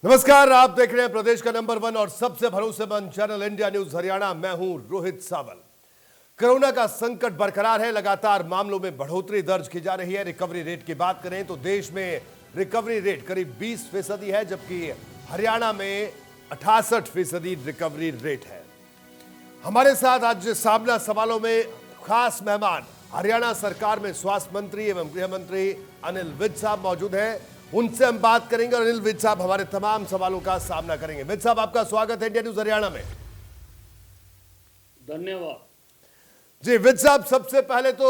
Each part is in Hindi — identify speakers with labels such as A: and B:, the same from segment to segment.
A: नमस्कार, आप देख रहे हैं प्रदेश का नंबर 1 और सबसे भरोसेमंद चैनल इंडिया न्यूज हरियाणा। मैं हूं रोहित सावल। कोरोना का संकट बरकरार है, लगातार मामलों में बढ़ोतरी दर्ज की जा रही है। रिकवरी रेट की बात करें तो देश में रिकवरी रेट करीब 20% है, जबकि हरियाणा में 68% रिकवरी रेट है। हमारे साथ आज सामना सवालों में खास मेहमान हरियाणा सरकार में स्वास्थ्य मंत्री एवं गृह मंत्री अनिल विज साहब मौजूद हैं। उनसे हम बात करेंगे और अनिल विज साहब हमारे तमाम सवालों का सामना करेंगे। विज साहब, आपका स्वागत है इंडिया न्यूज हरियाणा में।
B: धन्यवाद
A: जी विज साहब, सबसे पहले तो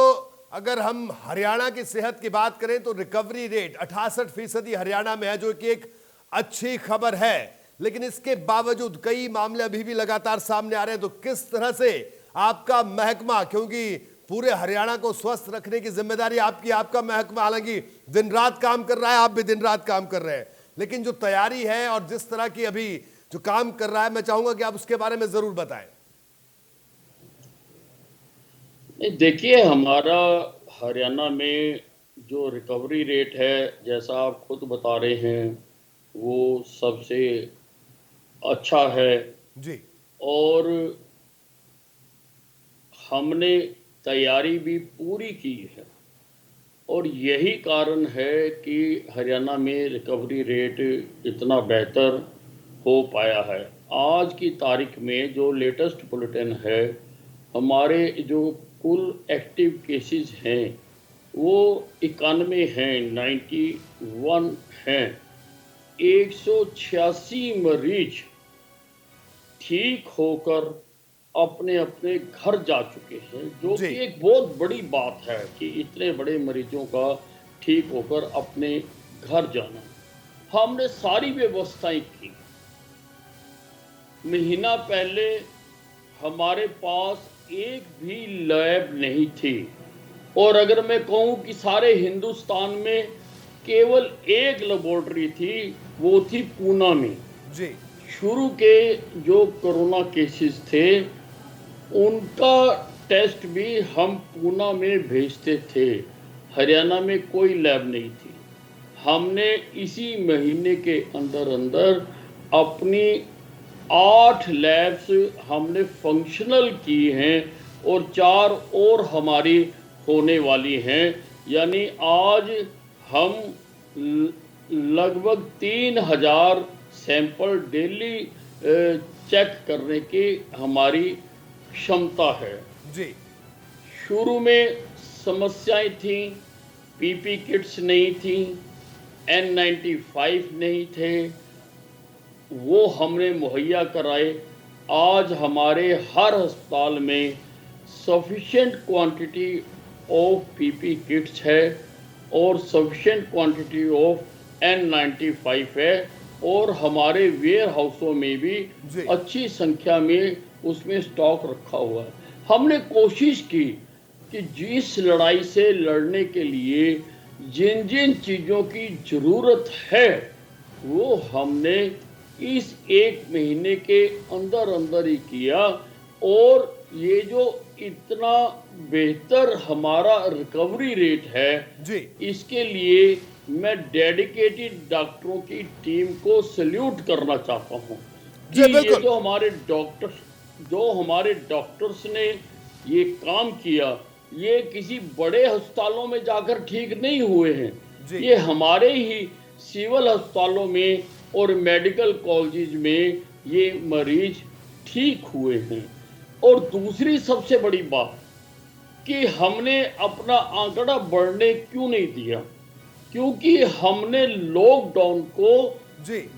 A: अगर हम हरियाणा की सेहत की बात करें तो रिकवरी रेट 68% हरियाणा में है, जो कि एक अच्छी खबर है। लेकिन इसके बावजूद कई मामले अभी भी लगातार सामने आ रहे हैं, तो किस तरह से आपका महकमा, क्योंकि पूरे हरियाणा को स्वस्थ रखने की जिम्मेदारी आपकी, आपका महकमा हालांकि दिन रात काम कर रहा है, आप भी दिन रात काम कर रहे हैं, लेकिन जो तैयारी है और जिस तरह की अभी जो काम कर रहा है, मैं चाहूंगा कि आप उसके बारे में जरूर बताएं।
B: देखिए, हमारा हरियाणा में जो रिकवरी रेट है, जैसा आप खुद बता रहे हैं, वो सबसे अच्छा है।
A: जी
B: और हमने तैयारी भी पूरी की है और यही कारण है कि हरियाणा में रिकवरी रेट इतना बेहतर हो पाया है। आज की तारीख में जो लेटेस्ट बुलेटिन है, हमारे जो कुल एक्टिव केसेस हैं वो 91 हैं, 91 हैं। 186 मरीज ठीक होकर अपने अपने घर जा चुके हैं, जो कि एक बहुत बड़ी बात है कि इतने बड़े मरीजों का ठीक होकर अपने घर जाना। हमने सारी व्यवस्थाएं की। महीना पहले हमारे पास एक भी लैब नहीं थी, और अगर मैं कहूं कि सारे हिंदुस्तान में केवल एक लेबोरेटरी थी, वो थी पूना में।
A: जी
B: शुरू के जो कोरोना केसेस थे उनका टेस्ट भी हम पूना में भेजते थे। हरियाणा में कोई लैब नहीं थी। हमने इसी महीने के अंदर अंदर अपनी 8 लैब्स हमने फंक्शनल की हैं और 4 और हमारी होने वाली हैं। यानी आज हम लगभग 3000 सैंपल डेली चेक करने की हमारी क्षमता है।
A: जी
B: शुरू में समस्याएं थी, पीपी किट्स नहीं थी, N95 नहीं थे, वो हमने मुहैया कराए। आज हमारे हर अस्पताल में sufficient quantity of PP kits है और सफिशिएंट क्वांटिटी ऑफ N95 है, और हमारे वेयर हाउसों में भी अच्छी संख्या में उसमें स्टॉक रखा हुआ है। हमने कोशिश की कि जिस लड़ाई से लड़ने के लिए जिन जिन चीज़ों की ज़रूरत है वो हमने इस एक महीने के अंदर अंदर ही किया। और ये जो इतना बेहतर हमारा रिकवरी रेट है
A: जी,
B: इसके लिए मैं डेडिकेटेड डॉक्टरों की टीम को सल्यूट करना चाहता हूँ कि ये जो हमारे डॉक्टर्स ने ये काम किया, ये किसी बड़े अस्पतालों में जाकर ठीक नहीं हुए हैं, ये हमारे ही सिविल अस्पतालों में और मेडिकल कॉलेज में ये मरीज ठीक हुए हैं। और दूसरी सबसे बड़ी बात कि हमने अपना आंकड़ा बढ़ने क्यों नहीं दिया, क्योंकि हमने लॉकडाउन को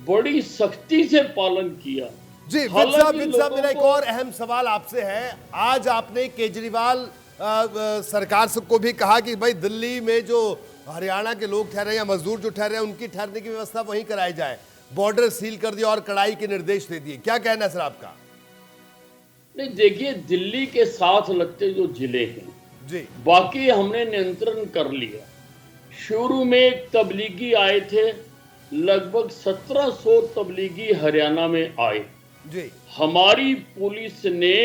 B: बड़ी सख्ती से पालन किया।
A: जी विज साहब, मेरा एक और अहम सवाल आपसे है। आज आपने केजरीवाल सरकार को भी कहा कि भाई दिल्ली में जो हरियाणा के लोग ठहरे या मजदूर जो ठहरे हैं उनकी ठहरने की व्यवस्था वहीं कराई जाए, बॉर्डर सील कर दिया और कड़ाई के निर्देश दे दिए। क्या कहना है सर आपका?
B: नहीं, देखिए, दिल्ली के साथ लगते जो जिले हैं
A: जी,
B: बाकी हमने नियंत्रण कर लिया। शुरू में तबलीगी आए थे, लगभग 1700 तबलीगी हरियाणा में आए
A: जी,
B: हमारी पुलिस ने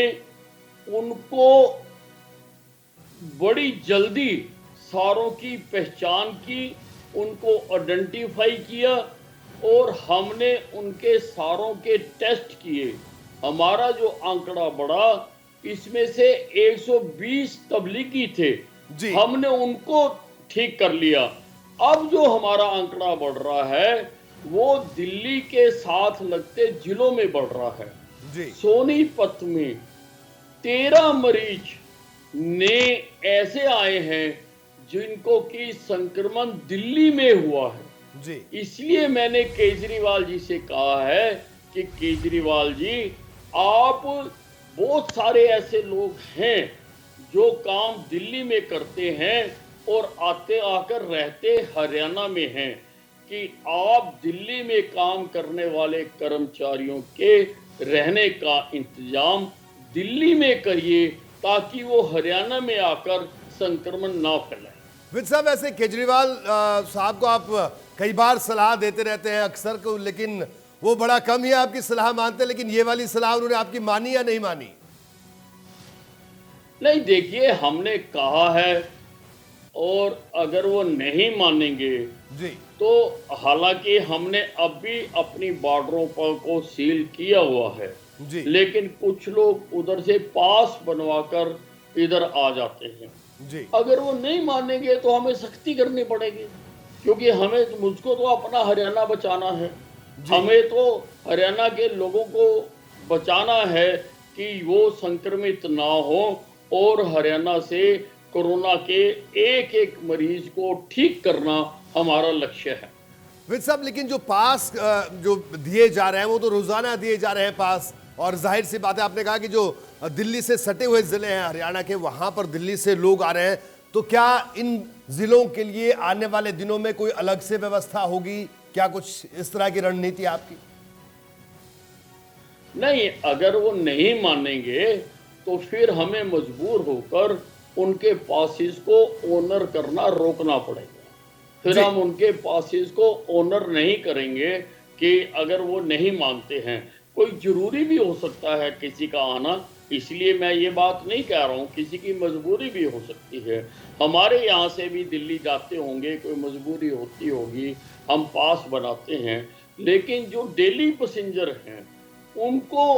B: उनको बड़ी जल्दी सारों की पहचान की, उनको आइडेंटिफाई किया और हमने उनके सारों के टेस्ट किए। हमारा जो आंकड़ा बढ़ा, इसमें से 120 तबलीगी थे,
A: जी।
B: हमने उनको ठीक कर लिया। अब जो हमारा आंकड़ा बढ़ रहा है वो दिल्ली के साथ लगते जिलों में बढ़ रहा है।
A: जी।
B: सोनीपत में 13 मरीज ने ऐसे आए हैं जिनको कि संक्रमण दिल्ली में हुआ है।
A: जी।
B: इसलिए मैंने केजरीवाल जी से कहा है कि केजरीवाल जी, आप, बहुत सारे ऐसे लोग हैं जो काम दिल्ली में करते हैं और आकर रहते हरियाणा में हैं, कि आप दिल्ली में काम करने वाले कर्मचारियों के रहने का इंतजाम दिल्ली में करिए ताकि वो हरियाणा में आकर संक्रमण ना फैलाए।
A: विद साहब, ऐसे केजरीवाल साहब को आप कई बार सलाह देते रहते हैं अक्सर को, लेकिन वो बड़ा कम ही आपकी सलाह मानते हैं। लेकिन ये वाली सलाह उन्होंने आपकी मानी या नहीं मानी?
B: नहीं, देखिए, हमने कहा है और अगर वो नहीं मानेंगे
A: जी।
B: तो हालांकि हमने अब भी अपनी बॉर्डरों पर को सील किया हुआ है,
A: जी।
B: लेकिन कुछ लोग उधर से पास बनवाकर इधर आ जाते हैं।
A: जी।
B: अगर वो नहीं मानेंगे तो हमें सख्ती करनी पड़ेगी, क्योंकि मुझको तो अपना हरियाणा बचाना है। हमें तो हरियाणा के लोगों को बचाना है कि वो संक्रमित ना हो और हरियाणा से कोरोना के एक एक मरीज को ठीक करना हमारा लक्ष्य है।
A: विद साहब, लेकिन जो पास जो दिए जा रहे हैं वो तो रोजाना दिए जा रहे हैं पास, और जाहिर सी बात है, आपने कहा कि जो दिल्ली से सटे हुए जिले हैं हरियाणा के, वहां पर दिल्ली से लोग आ रहे हैं, तो क्या इन जिलों के लिए आने वाले दिनों में कोई अलग से व्यवस्था होगी? क्या कुछ इस तरह की रणनीति आपकी?
B: नहीं, अगर वो नहीं मानेंगे तो फिर हमें मजबूर होकर उनके पासेस को ऑनर करना रोकना पड़ेगा। फिर हम उनके पासेस को ऑनर नहीं करेंगे कि अगर वो नहीं मानते हैं। कोई जरूरी भी हो सकता है किसी का आना, इसलिए मैं ये बात नहीं कह रहा हूँ, किसी की मजबूरी भी हो सकती है। हमारे यहाँ से भी दिल्ली जाते होंगे, कोई मजबूरी होती होगी, हम पास बनाते हैं। लेकिन जो डेली पैसेंजर हैं उनको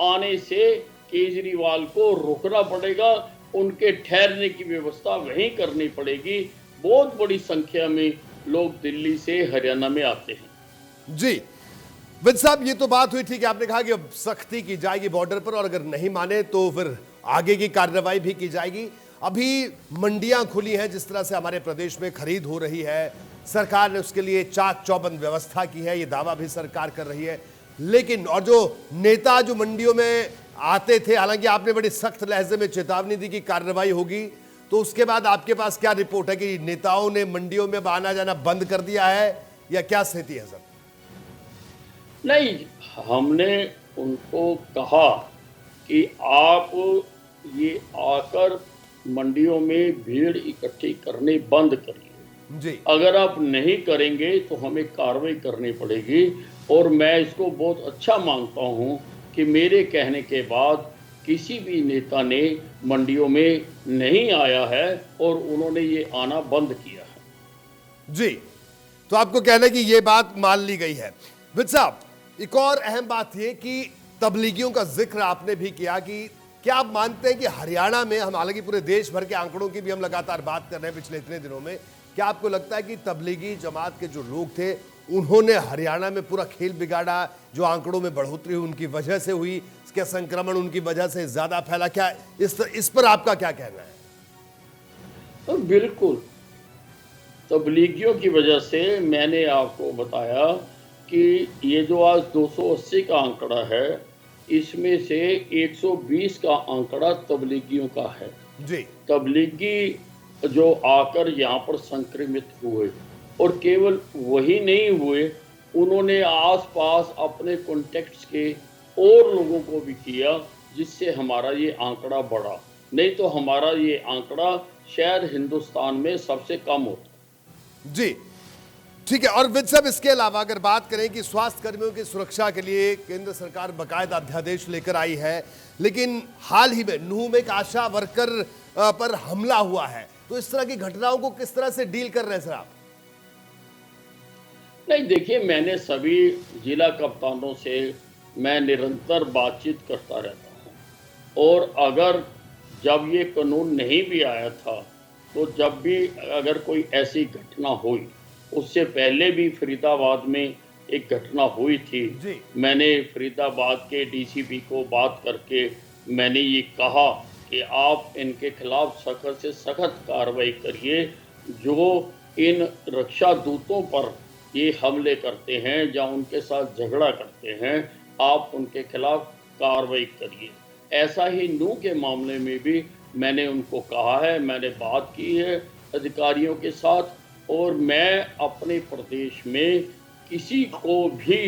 B: आने से केजरीवाल को रोकना पड़ेगा, उनके ठहरने की व्यवस्था वहीं करनी पड़ेगी। बहुत बड़ी संख्या में लोग दिल्ली से हरियाणा में आते हैं।
A: जी। विद साहब, ये तो बात हुई, ठीक है, आपने कहा कि अब सख्ती की जाएगी बॉर्डर पर, और अगर नहीं माने तो फिर आगे की कार्रवाई भी की जाएगी। अभी मंडियां खुली हैं, जिस तरह से हमारे प्रदेश में खरीद हो रही है, सरकार ने उसके लिए चाक चौबंद व्यवस्था की है, ये दावा भी सरकार कर रही है। लेकिन और जो नेता जो मंडियों में आते थे, हालांकि आपने बड़ी सख्त लहजे में चेतावनी दी कि कार्रवाई होगी, तो उसके बाद आपके पास क्या रिपोर्ट है कि नेताओं ने मंडियों में आना जाना बंद कर दिया है या क्या स्थिति है सर?
B: नहीं, हमने उनको कहा कि आप ये आकर मंडियों में भीड़ इकट्ठी करनी बंद करिए।
A: जी।
B: अगर आप नहीं करेंगे तो हमें कार्रवाई करनी पड़ेगी। और मैं इसको बहुत अच्छा मानता हूं कि मेरे कहने के बाद किसी भी नेता ने मंडियों में नहीं आया है और उन्होंने ये आना बंद किया है।
A: जी, तो आपको कहना है कि ये बात मान ली गई है। विद साहब, एक और अहम बात ये कि तबलीगियों का जिक्र आपने भी किया, कि क्या आप मानते हैं कि हरियाणा में, हम हालांकि पूरे देश भर के आंकड़ों की भी हम लगातार बात कर रहे हैं पिछले इतने दिनों में, क्या आपको लगता है कि तबलीगी जमात के जो लोग थे उन्होंने हरियाणा में पूरा खेल बिगाड़ा? जो आंकड़ों में बढ़ोतरी हुई उनकी वजह से हुई, इसका संक्रमण उनकी वजह से ज्यादा फैला? क्या इस पर आपका क्या कहना है?
B: तो बिल्कुल, तबलीगियों की वजह से मैंने आपको बताया कि ये जो आज 280 का आंकड़ा है, इसमें से 120 का आंकड़ा तबलीगियों का है।
A: जी।
B: तबलीगी जो आकर यहाँ पर संक्रमित हुए, और केवल वही नहीं हुए, उन्होंने आसपास अपने कॉन्टेक्ट्स के और लोगों को भी किया, जिससे हमारा ये आंकड़ा बढ़ा। नहीं तो हमारा ये आंकड़ा शायद हिंदुस्तान में सबसे कम होता।
A: जी, ठीक है। और विद साहब, इसके अलावा अगर बात करें कि स्वास्थ्य कर्मियों की सुरक्षा के लिए केंद्र सरकार बाकायदा अध्यादेश लेकर आई है, लेकिन हाल ही में नूह में एक आशा वर्कर पर हमला हुआ है, तो इस तरह की घटनाओं को किस तरह से डील कर रहे हैं सर आप?
B: नहीं देखिए, मैंने सभी जिला कप्तानों से मैं निरंतर बातचीत करता रहता हूँ। और अगर जब ये कानून नहीं भी आया था, तो जब भी अगर कोई ऐसी घटना हुई, उससे पहले भी फरीदाबाद में एक घटना हुई थी।
A: जी।
B: मैंने फरीदाबाद के डीसीपी को बात करके मैंने ये कहा कि आप इनके खिलाफ सख्त से सख्त कार्रवाई करिए, जो इन रक्षा दूतों पर ये हमले करते हैं या उनके साथ झगड़ा करते हैं, आप उनके खिलाफ कार्रवाई करिए। ऐसा ही नूह के मामले में भी मैंने उनको कहा है, मैंने बात की है अधिकारियों के साथ, और मैं अपने प्रदेश में किसी को भी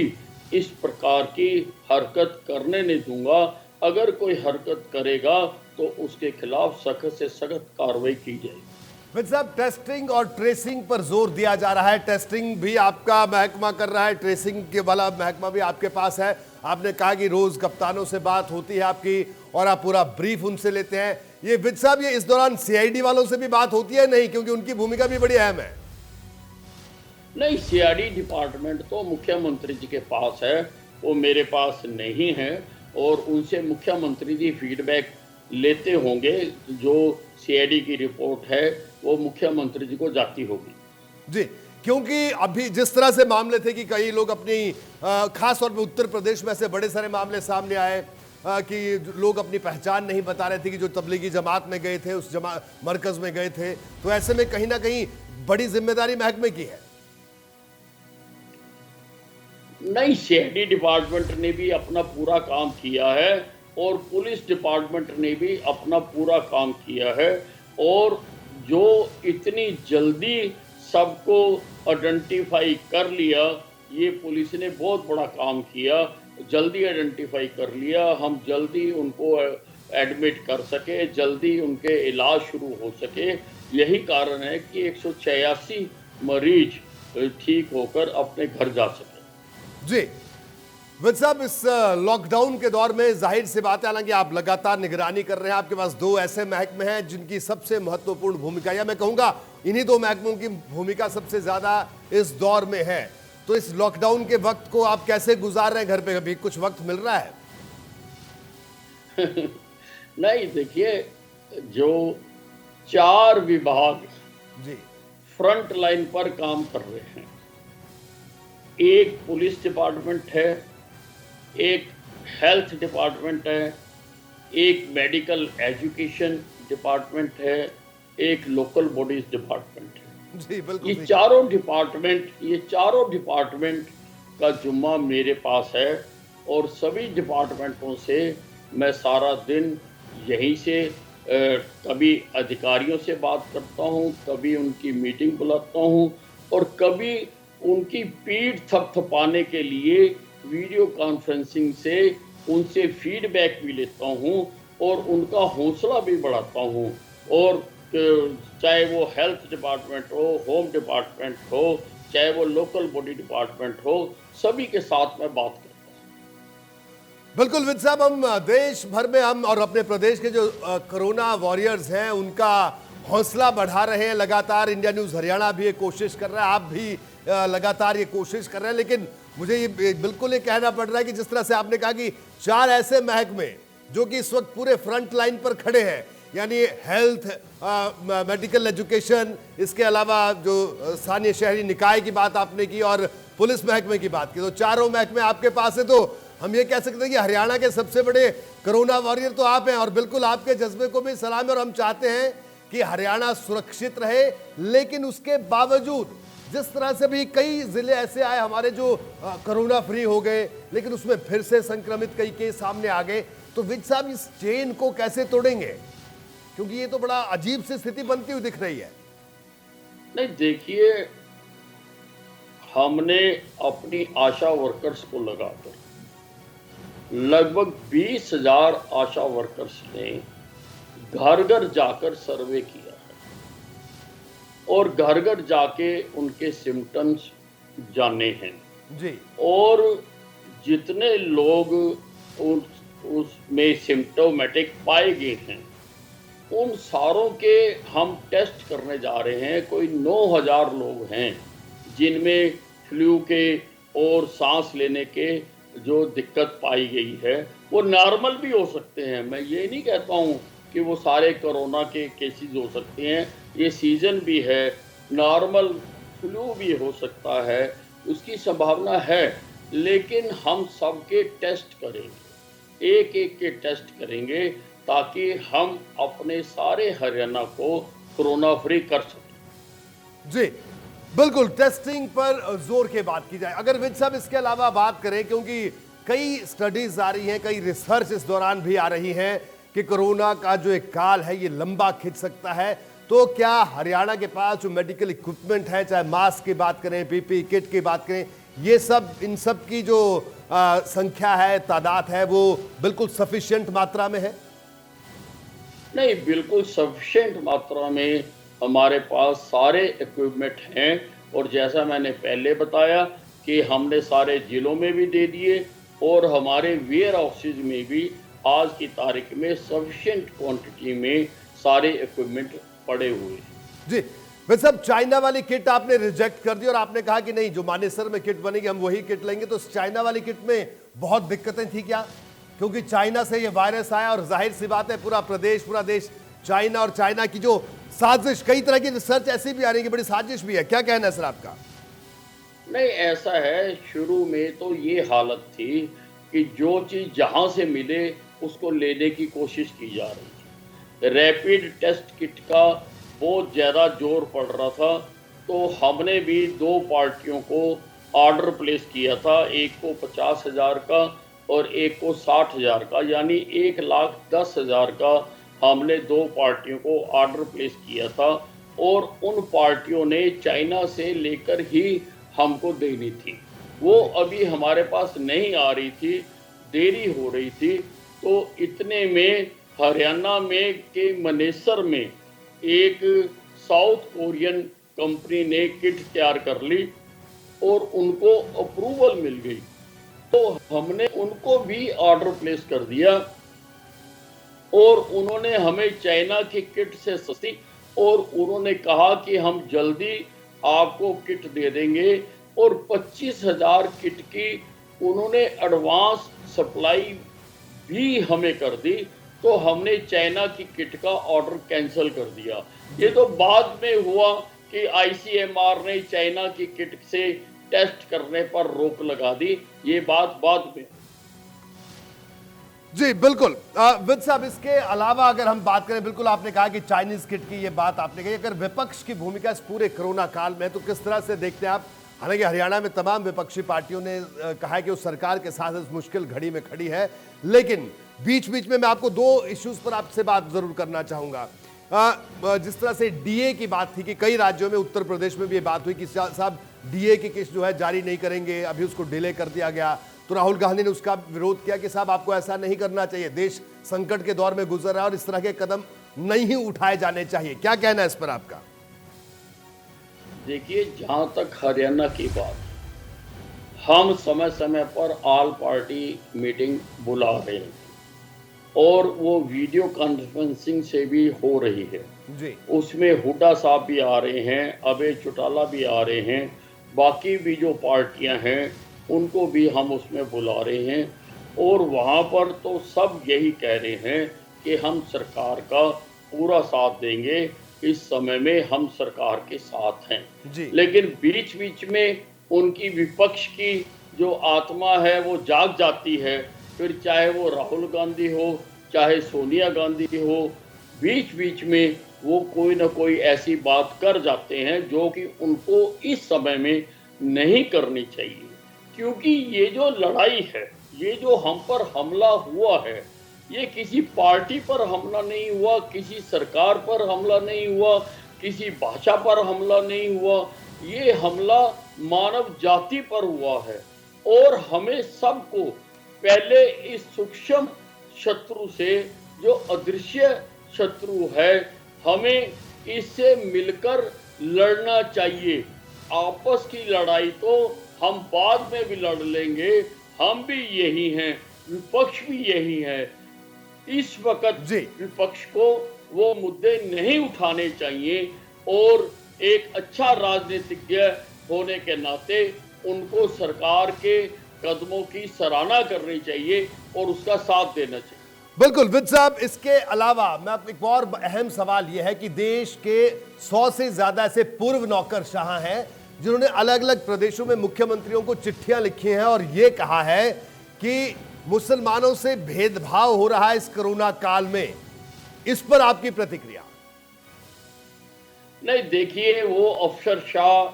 B: इस प्रकार की हरकत करने नहीं दूंगा। अगर कोई हरकत करेगा तो उसके खिलाफ सख्त से सख्त कार्रवाई की जाएगी।
A: विद साहब, टेस्टिंग और ट्रेसिंग पर जोर दिया जा रहा है। टेस्टिंग भी आपका महकमा कर रहा है, ट्रेसिंग के वाला महकमा भी आपके पास है। आपने कहा कि रोज कप्तानों से बात होती है आपकी और आप पूरा ब्रीफ उनसे लेते हैं। ये विद साहब, ये इस दौरान सीआईडी वालों से भी बात होती है नहीं, क्योंकि उनकी भूमिका भी बड़ी अहम है।
B: नहीं, सीआईडी डिपार्टमेंट तो मुख्यमंत्री जी के पास है, वो मेरे पास नहीं है। और उनसे मुख्यमंत्री जी फीडबैक लेते होंगे। जो सीआईडी की रिपोर्ट है वो मुख्यमंत्री जी को जाती होगी।
A: जी, क्योंकि अभी जिस तरह से मामले थे कि कई लोग अपनी खास तौर पे उत्तर प्रदेश में ऐसे बड़े सारे मामले सामने आए कि लोग अपनी पहचान नहीं बता रहे थे कि जो तबलीगी जमात में गए थे, उस मरकज में गए थे। तो ऐसे में कहीं ना कहीं बड़ी जिम्मेदारी महकमे की है।
B: नहीं, सीआईडी डिपार्टमेंट ने भी अपना पूरा काम किया है और पुलिस डिपार्टमेंट ने भी अपना पूरा काम किया है। और जो इतनी जल्दी सबको आइडेंटिफाई कर लिया, ये पुलिस ने बहुत बड़ा काम किया। जल्दी आइडेंटिफाई कर लिया, हम जल्दी उनको एडमिट कर सके, जल्दी उनके इलाज शुरू हो सके। यही कारण है कि 186 मरीज ठीक होकर अपने घर जा सके।
A: जी विद साहब, इस लॉकडाउन के दौर में जाहिर सी बात है, हालांकि आप लगातार निगरानी कर रहे हैं, आपके पास दो ऐसे महकमे हैं जिनकी सबसे महत्वपूर्ण भूमिका, या मैं कहूंगा इन्हीं दो महकमों की भूमिका सबसे ज्यादा इस दौर में है। तो इस लॉकडाउन के वक्त को आप कैसे गुजार रहे हैं? घर पे अभी कुछ वक्त मिल रहा है?
B: नहीं देखिए, जो 4 विभाग
A: जी
B: फ्रंट लाइन पर काम कर रहे हैं, एक पुलिस डिपार्टमेंट है, एक हेल्थ डिपार्टमेंट है, एक मेडिकल एजुकेशन डिपार्टमेंट है, एक लोकल बॉडीज डिपार्टमेंट है।
A: जी बिल्कुल।
B: ये चारों डिपार्टमेंट का जुम्मा मेरे पास है। और सभी डिपार्टमेंटों से मैं सारा दिन यहीं से कभी अधिकारियों से बात करता हूँ, कभी उनकी मीटिंग बुलाता हूँ, और कभी उनकी पीठ थपथपाने के लिए वीडियो कॉन्फ्रेंसिंग से उनसे फीडबैक भी लेता हूँ और उनका हौसला भी बढ़ाता हूँ। और चाहे वो हेल्थ डिपार्टमेंट हो, होम डिपार्टमेंट हो, चाहे वो लोकल बॉडी डिपार्टमेंट हो, सभी के साथ मैं बात करता हूँ।
A: बिल्कुल विद साहब, हम देश भर में हम और अपने प्रदेश के जो कोरोना वॉरियर्स हैं उनका हौसला बढ़ा रहे हैं लगातार। इंडिया न्यूज़ हरियाणा भी ये कोशिश कर रहा है, आप भी लगातार ये कोशिश कर रहे हैं। लेकिन मुझे ये बिल्कुल ये कहना पड़ रहा है कि जिस तरह से आपने कहा कि 4 ऐसे महकमे जो कि इस वक्त पूरे फ्रंट लाइन पर खड़े हैं, यानी हेल्थ, मेडिकल एजुकेशन, इसके अलावा जो स्थानीय शहरी निकाय की बात आपने की और पुलिस महकमे की बात की, तो चारों महकमे आपके पास है। तो हम ये कह सकते हैं कि हरियाणा के सबसे बड़े कोरोना वॉरियर तो आप हैं, और बिल्कुल आपके जज्बे को भी सलाम है। और हम चाहते हैं कि हरियाणा सुरक्षित रहे, लेकिन उसके बावजूद जिस तरह से भी कई जिले ऐसे आए हमारे जो कोरोना फ्री हो गए, लेकिन उसमें फिर से संक्रमित कई केस सामने आ गए। तो विज साहब, इस चेन को कैसे तोड़ेंगे? क्योंकि ये तो बड़ा अजीब सी स्थिति बनती हुई दिख रही है।
B: नहीं देखिए, हमने अपनी आशा वर्कर्स को लगाकर लगभग 20,000 आशा वर्कर्स ने घर घर जाकर सर्वे किया है और घर घर जाके उनके सिम्टम्स जाने हैं
A: जी।
B: और जितने लोग उसमें सिम्टोमेटिक पाए गए हैं उन सारों के हम टेस्ट करने जा रहे हैं। कोई 9,000 लोग हैं जिनमें फ्लू के और सांस लेने के जो दिक्कत पाई गई है वो नॉर्मल भी हो सकते हैं। मैं ये नहीं कहता हूँ कि वो सारे कोरोना के केसेस हो सकते हैं, ये सीजन भी है, नॉर्मल फ्लू भी हो सकता है, उसकी संभावना है। लेकिन हम सबके टेस्ट करेंगे, एक एक के टेस्ट करेंगे ताकि हम अपने सारे हरियाणा को कोरोना फ्री कर सकें।
A: जी बिल्कुल, टेस्टिंग पर जोर के बात की जाए। अगर विज साहब इसके अलावा बात करें, क्योंकि कई स्टडीज आ रही हैं, कई रिसर्च इस दौरान भी आ रही हैं कि कोरोना का जो एक काल है ये लंबा खिंच सकता है, तो क्या हरियाणा के पास जो मेडिकल इक्विपमेंट है, चाहे मास्क की बात करें, पीपी किट की बात करें, ये सब, इन सब की जो संख्या है, तादाद है, वो बिल्कुल सफिशिएंट मात्रा में है?
B: नहीं, बिल्कुल सफिशिएंट मात्रा में हमारे पास सारे इक्विपमेंट हैं। और जैसा मैंने पहले बताया कि हमने सारे जिलों में भी दे दिए और हमारे वेयर हाउसेज में भी आज की तारीख में सफिशिएंट क्वांटिटी में सारे इक्विपमेंट पड़े हुए हैं।
A: जी वैसे अब चाइना वाली किट आपने रिजेक्ट कर दी और आपने कहा कि नहीं, जो मानेसर में किट बनेगी हम वही किट लेंगे, तो चाइना वाली किट में बहुत दिक्कतें थी क्या? क्योंकि चाइना से ये वायरस आया और जाहिर सी बात है पूरा देश चाइना, और चाइना की जो साजिश, कई तरह की रिसर्च ऐसी भी आ रही है कि बड़ी साजिश भी है। क्या कहना है सर आपका?
B: नहीं, ऐसा है, शुरू में तो ये हालत थी कि जो चीज जहां से मिले उसको लेने की कोशिश की जा रही थी। रैपिड टेस्ट किट का बहुत ज़्यादा जोर पड़ रहा था, तो हमने भी 2 पार्टियों को ऑर्डर प्लेस किया था, एक को 50,000 का और एक को 60,000 का, यानी 1,10,000 का हमने 2 पार्टियों को ऑर्डर प्लेस किया था। और उन पार्टियों ने चाइना से लेकर ही हमको देनी थी, वो अभी हमारे पास नहीं आ रही थी, देरी हो रही थी। तो इतने में हरियाणा में के मनेसर में एक साउथ कोरियन कंपनी ने किट तैयार कर ली और उनको अप्रूवल मिल गई, तो हमने उनको भी ऑर्डर प्लेस कर दिया और उन्होंने हमें चाइना की किट से सस्ती, और उन्होंने कहा कि हम जल्दी आपको किट दे देंगे, और 25,000 किट की उन्होंने एडवांस सप्लाई भी हमें कर दी। तो हमने चाइना की किट का ऑर्डर कैंसिल कर दिया। ये तो बाद में हुआ कि आईसीएमआर ने चाइना की किट से टेस्ट करने पर रोक लगा दी, ये बात बाद में।
A: जी बिल्कुल, विद साहब इसके अलावा अगर हम बात करें, बिल्कुल आपने कहा कि चाइनीज किट की ये बात आपने कही, अगर विपक्ष की भूमिका इस पूरे कोरोना काल में तो किस तरह से देखते हैं आप? हालांकि हरियाणा में तमाम विपक्षी पार्टियों ने कहा है कि वो सरकार के साथ इस मुश्किल घड़ी में खड़ी है, लेकिन बीच बीच में मैं आपको 2 इश्यूज पर आपसे बात जरूर करना चाहूंगा। जिस तरह से डीए की बात थी कि कई राज्यों में, उत्तर प्रदेश में भी ये बात हुई कि साहब डीए की किस्त जो है जारी नहीं करेंगे, अभी उसको डिले कर दिया गया, तो राहुल गांधी ने उसका विरोध किया कि साहब आपको ऐसा नहीं करना चाहिए, देश संकट के दौर में गुजर रहा है और इस तरह के कदम नहीं उठाए जाने चाहिए। क्या कहना है इस पर आपका?
B: देखिए, जहां तक हरियाणा की बात, हम समय समय पर ऑल पार्टी मीटिंग बुला रहे हैं और वो वीडियो कॉन्फ्रेंसिंग से भी हो रही है
A: जी।
B: उसमें हुड्डा साहब भी आ रहे हैं, अभय चौटाला भी आ रहे हैं, बाकी भी जो पार्टियां हैं उनको भी हम उसमें बुला रहे हैं। और वहाँ पर तो सब यही कह रहे हैं कि हम सरकार का पूरा साथ देंगे, इस समय में हम सरकार के साथ हैं
A: जी।
B: लेकिन बीच बीच में उनकी विपक्ष की जो आत्मा है वो जाग जाती है, फिर चाहे वो राहुल गांधी हो, चाहे सोनिया गांधी हो, बीच बीच में वो कोई ना कोई ऐसी बात कर जाते हैं जो कि उनको इस समय में नहीं करनी चाहिए। क्योंकि ये जो लड़ाई है, ये जो हम पर हमला हुआ है, ये किसी पार्टी पर हमला नहीं हुआ, किसी सरकार पर हमला नहीं हुआ, किसी भाषा पर हमला नहीं हुआ, ये हमला मानव जाति पर हुआ है। और हमें सबको पहले इस सूक्ष्म शत्रु से, जो अदृश्य शत्रु है, हमें इससे मिलकर लड़ना चाहिए। आपस की लड़ाई तो हम बाद में भी लड़ लेंगे, हम भी यही हैं, विपक्ष भी यही है। इस वक्त विपक्ष को वो मुद्दे नहीं उठाने चाहिए और एक अच्छा राजनीतिज्ञ होने के नाते उनको सरकार के कदमों की सराहना करनी चाहिए और उसका साथ देना चाहिए।
A: बिल्कुल विद साहब, इसके अलावा मैं एक और अहम सवाल यह है कि देश के 100 से ज्यादा ऐसे पूर्व नौकरशाह हैं जिन्होंने अलग अलग प्रदेशों में मुख्यमंत्रियों को चिट्ठियां लिखी हैं और यह कहा है कि मुसलमानों से भेदभाव हो रहा है इस कोरोना काल में। इस पर आपकी प्रतिक्रिया?
B: नहीं, देखिए, वो अफसरशाह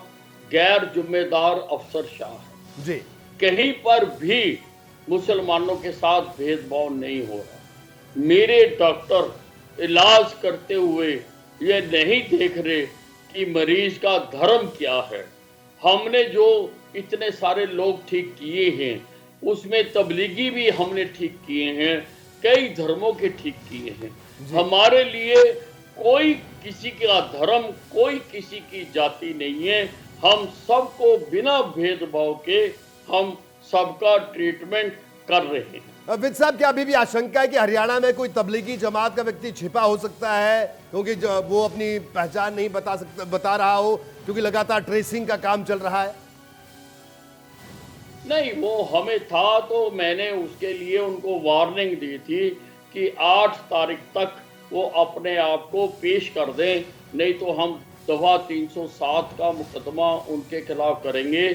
B: गैर जिम्मेदार अफसरशाह है।
A: जी,
B: कहीं पर भी मुसलमानों के साथ भेदभाव नहीं हो रहा। मेरे डॉक्टर इलाज करते हुए ये नहीं देख रहे कि मरीज का धर्म क्या है। हमने जो इतने सारे लोग ठीक किए हैं उसमें तबलीगी भी हमने ठीक किए हैं, कई धर्मों के ठीक किए हैं। हमारे लिए कोई किसी का धर्म, कोई किसी की जाति नहीं है। हम सबको बिना भेदभाव के हम सबका ट्रीटमेंट कर रहे हैं।
A: विद साहब, क्या अभी भी आशंका है कि हरियाणा में कोई तबलीगी जमात का व्यक्ति छिपा हो सकता है क्योंकि वो अपनी पहचान नहीं बता रहा हो, क्योंकि लगातार ट्रेसिंग का काम चल रहा है?
B: नहीं, वो हमें था तो मैंने उसके लिए उनको वार्निंग दी थी कि 8 तारीख तक वो अपने आप को पेश कर दें, नहीं तो हम दफा 307 का मुकदमा उनके खिलाफ करेंगे।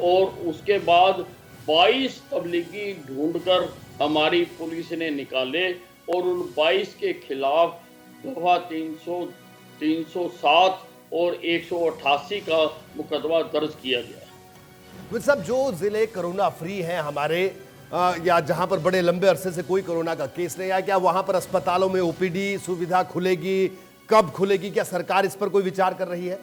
B: और उसके बाद 22 तबलीगी ढूंढकर हमारी पुलिस ने निकाले और उन 22 के खिलाफ दफा 300, 307 और 188 का मुकदमा दर्ज किया गया।
A: विद साहब, जो जिले कोरोना फ्री हैं हमारे, या जहां पर बड़े लंबे अरसे से कोई कोरोना का केस नहीं आया, क्या वहां पर अस्पतालों में ओपीडी सुविधा खुलेगी? कब खुलेगी? क्या सरकार इस पर कोई विचार कर रही है?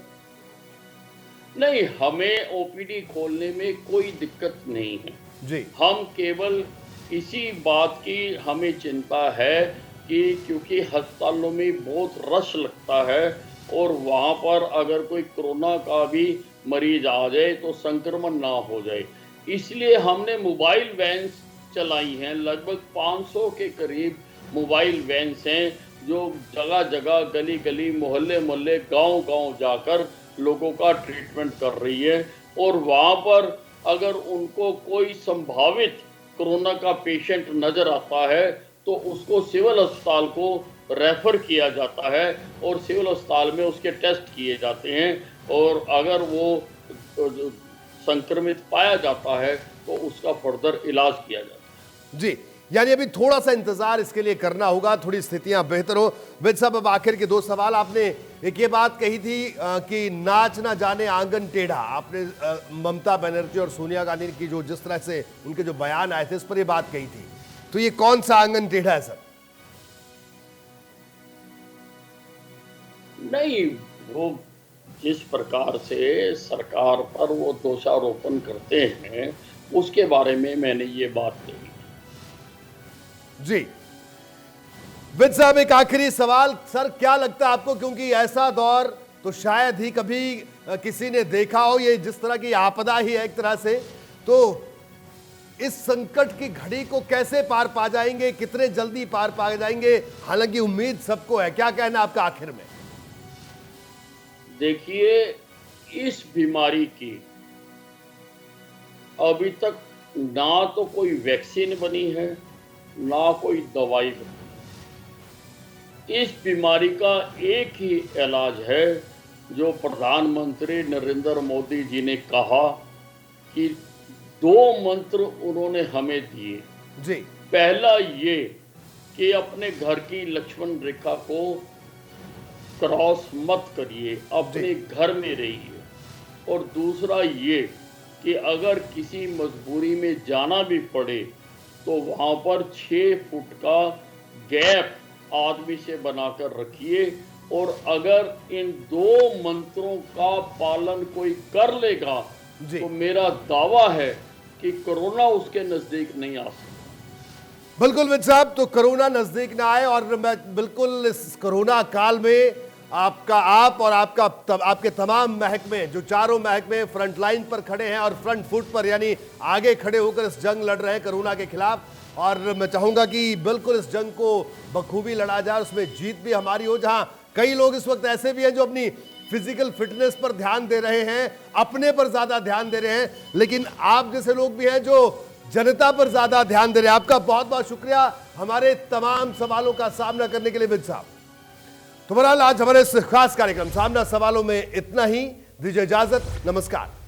B: नहीं, हमें ओपीडी खोलने में कोई दिक्कत नहीं है
A: जी।
B: हम केवल इसी बात की हमें चिंता है कि क्योंकि अस्पतालों में बहुत रश लगता है और वहां पर अगर कोई कोरोना का भी मरीज आ जाए तो संक्रमण ना हो जाए, इसलिए हमने मोबाइल वैन्स चलाई हैं। लगभग 500 के करीब मोबाइल वैन्स हैं जो जगह जगह, गली गली, मोहल्ले मोहल्ले, गांव गांव जाकर लोगों का ट्रीटमेंट कर रही है। और वहां पर अगर उनको कोई संभावित कोरोना का पेशेंट नजर आता है तो उसको सिविल अस्पताल को रेफर किया जाता है और सिविल अस्पताल में उसके टेस्ट किए जाते हैं और अगर वो संक्रमित पाया जाता है तो उसका फर्दर इलाज किया जाता है।
A: जी, यानी अभी थोड़ा सा इंतजार इसके लिए करना होगा, थोड़ी स्थितियां बेहतर हो। विद साहब, अब आखिर के 2 सवाल। आपने एक ये बात कही थी कि नाच ना जाने आंगन टेढ़ा। आपने ममता बनर्जी और सोनिया गांधी की जो जिस तरह से उनके जो बयान आए थे इस पर ये बात कही थी, तो ये कौन सा आंगन टेढ़ा है सर?
B: नहीं, वो जिस प्रकार से सरकार पर वो दोषारोपण करते हैं उसके बारे में मैंने ये बात कही।
A: जी विद साहब, एक आखिरी सवाल सर, क्या लगता है आपको, क्योंकि ऐसा दौर तो शायद ही कभी किसी ने देखा हो, ये जिस तरह की आपदा ही है एक तरह से, तो इस संकट की घड़ी को कैसे पार पा जाएंगे, कितने जल्दी पार पा जाएंगे? हालांकि उम्मीद सबको है, क्या कहना आपका आखिर में?
B: देखिए, इस बीमारी की अभी तक ना तो कोई वैक्सीन बनी है ना कोई दवाई बनी। इस बीमारी का एक ही इलाज है जो प्रधानमंत्री नरेंद्र मोदी जी ने कहा कि 2 मंत्र उन्होंने हमें दिए।
A: जी,
B: पहला ये कि अपने घर की लक्ष्मण रेखा को क्रॉस मत करिए, अपने घर में रहिए। और दूसरा ये कि अगर किसी मजबूरी में जाना भी पड़े तो वहां पर 6 फुट का गैप आदमी से बनाकर रखिए। और अगर इन 2 मंत्रों का पालन कोई कर लेगा तो मेरा दावा है कि कोरोना उसके नजदीक नहीं आ सकता।
A: बिल्कुल विद साहब, तो कोरोना नजदीक ना आए। और मैं बिल्कुल इस कोरोना काल में आप और आपके तमाम महकमे, जो चारों महकमे फ्रंट लाइन पर खड़े हैं और फ्रंट फुट पर, यानी आगे खड़े होकर इस जंग लड़ रहे हैं कोरोना के खिलाफ। और मैं चाहूंगा कि बिल्कुल इस जंग को बखूबी लड़ा जाए, उसमें जीत भी हमारी हो। जहां कई लोग इस वक्त ऐसे भी हैं जो अपनी फिजिकल फिटनेस पर ध्यान दे रहे हैं, अपने पर ज्यादा ध्यान दे रहे हैं, लेकिन आप जैसे लोग भी हैं जो जनता पर ज्यादा ध्यान दे रहे हैं। आपका बहुत बहुत शुक्रिया हमारे तमाम सवालों का सामना करने के लिए विद साहब। तो बहरहाल आज हमारे इस खास कार्यक्रम सामना सवालों में इतना ही। दीजिए इजाजत, नमस्कार।